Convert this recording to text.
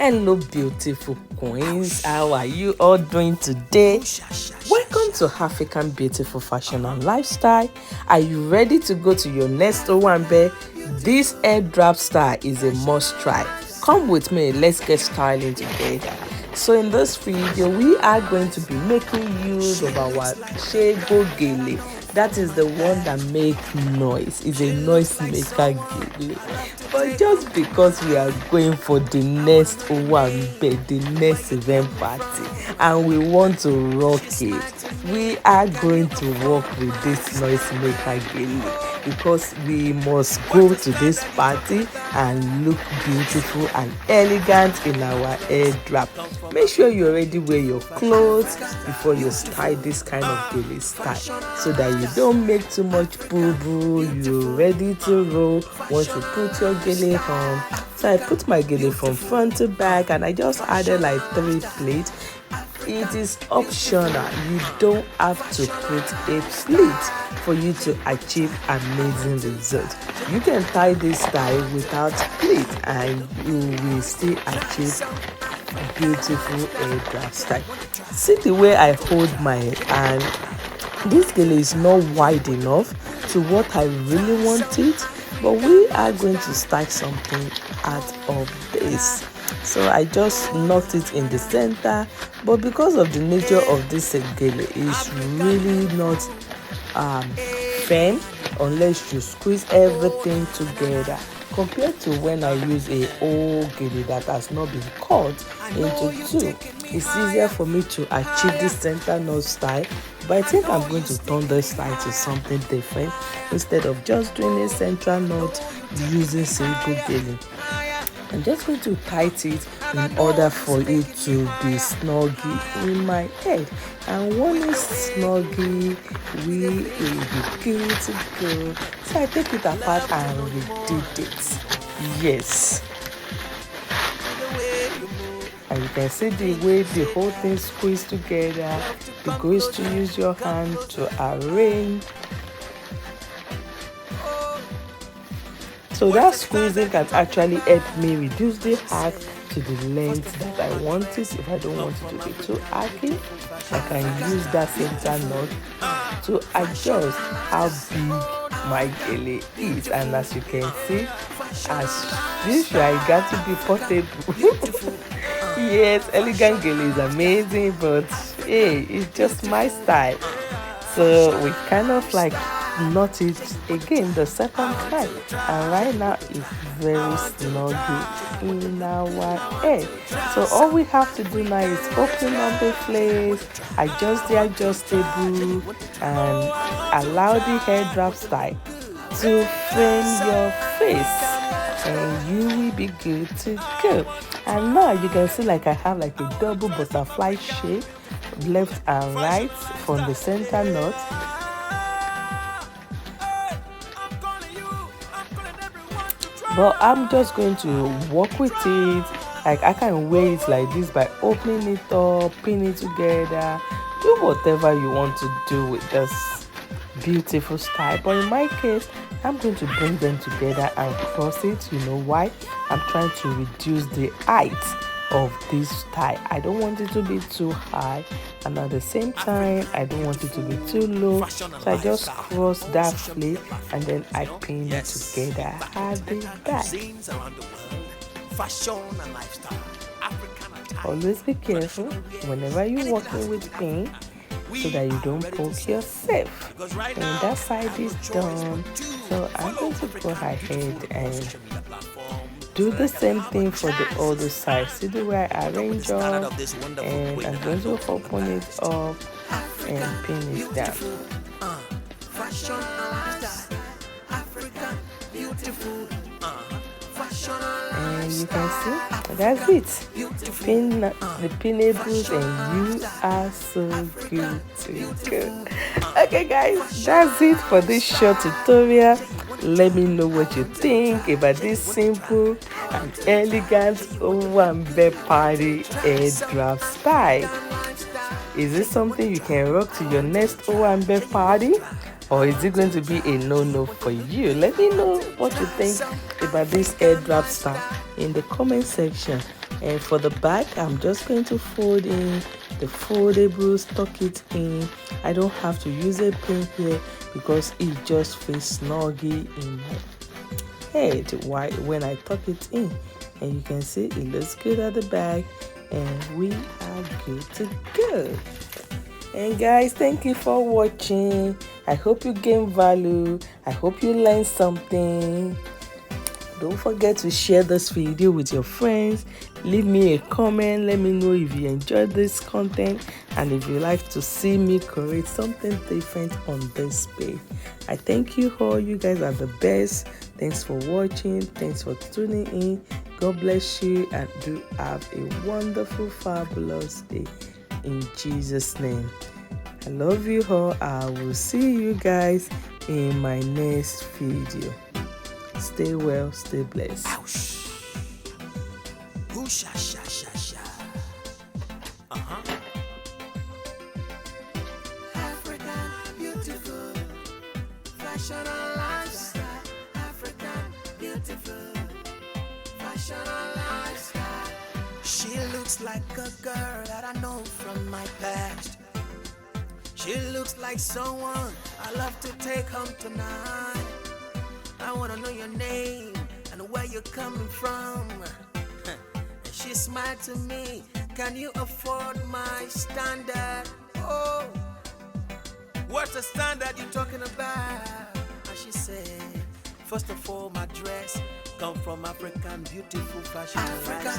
Hello, beautiful queens. How are you all doing today? Welcome to African Beautiful Fashion and Lifestyle. Are you ready to go to your next Owambe? This Headwrap style is a must try. Come with me, let's get styling together. So in this video, we are going to be making use of our Ankara Gele. That is the one that makes noise. It's a noise maker gele. But just because we are going for the next Owambe, the next event party, and we want to rock it, we are going to work with this noise maker gele because we must go to this party and look beautiful and elegant in our Headwrap. Make sure you already wear your clothes before you style this kind of gele style so that you don't make too much boo-boo. You're ready to roll once you put your gele on. So I put my gele from front to back and I just added like 3 plaits. It is optional. You don't have to put a pleat for you to achieve amazing results. You can tie this style without pleat and you will still achieve beautiful Headwrap style. See the way I hold my hand. This gele is not wide enough to what I really want it, but we are going to style something out of this. So I just knocked it in the center, but because of the nature of this gele, it's really not firm unless you squeeze everything together, compared to when I use a old gele that has not been cut into two. It's easier for me to achieve this center knot style, but I think I'm going to turn this style to something different. Instead of just doing a central knot using single gele, I'm just going to tighten it in order for it to be snuggy in my head. And when it's snuggy, we will be good to go. So I take it apart and redid it. Yes. And you can see the way the whole thing squeezed together. The goal is to use your hand to arrange. So that squeezing can actually help me reduce the arc to the length that I want it. If I don't want it to be too archy, I can use that center knot to adjust how big my gele is. And as you can see, as usual, I got to be portable. Yes, elegant gele is amazing, but hey, it's just my style. So we kind of like knot it again the second time, and right now it's very snuggy in our head. So all we have to do now is open up the flares, adjust the adjustable, and allow the Headwrap style to frame your face, and you will be good to go. And now you can see like I have like a double butterfly shape, left and right from the center knot. But I'm just going to work with it. Like I can wear it like this by opening it up, pin it together, do whatever you want to do with this beautiful style. But in my case, I'm going to bring them together and cross it. You know why? I'm trying to reduce the height of this style. I don't want it to be too high, and at the same time I don't want it to be too low. So I just cross that flip and then I pin it together at the back. Always be careful whenever you're working with pin so that you don't poke yourself. And that side is done, so I'm going to go ahead and do the same thing for the other side. See the way I arrange up, and I'm going to open it up and pin it down. And you can see that's it. Pin the pinnables and you are so good to go. Okay guys, that's it for this short tutorial. Let me know what you think about this simple and elegant Owambe party Headwrap style. Is this something you can rock to your next Owambe party? Or is it going to be a no-no for you? Let me know what you think about this Headwrap style in the comment section. And for the back, I'm just going to fold in the foldables, tuck it in. I don't have to use a pin here because it just fits snuggy in my head when I tuck it in. And you can see it looks good at the back, and we are good to go. And guys, thank you for watching. I hope you gain value. I hope you learned something. Don't forget to share this video with your friends. Leave me a comment. Let me know if you enjoyed this content and if you like to see me create something different on this page. I thank you all. You guys are the best. Thanks for watching. Thanks for tuning in. God bless you, and do have a wonderful, fabulous day in Jesus' name. I love you all. I will see you guys in my next video. Stay well, stay blessed. Ouch. Ooh, sha, sha, sha, sha. African, beautiful, fashion and lifestyle. African, beautiful, fashion and lifestyle. She looks like a girl that I know from my past. She looks like someone I love to take home tonight. I wanna know your name and where you're coming from. And she smiled to me. Can you afford my standard? Oh, what's the standard you talking about? And she said, first of all, my dress come from African beautiful fashion. Africa.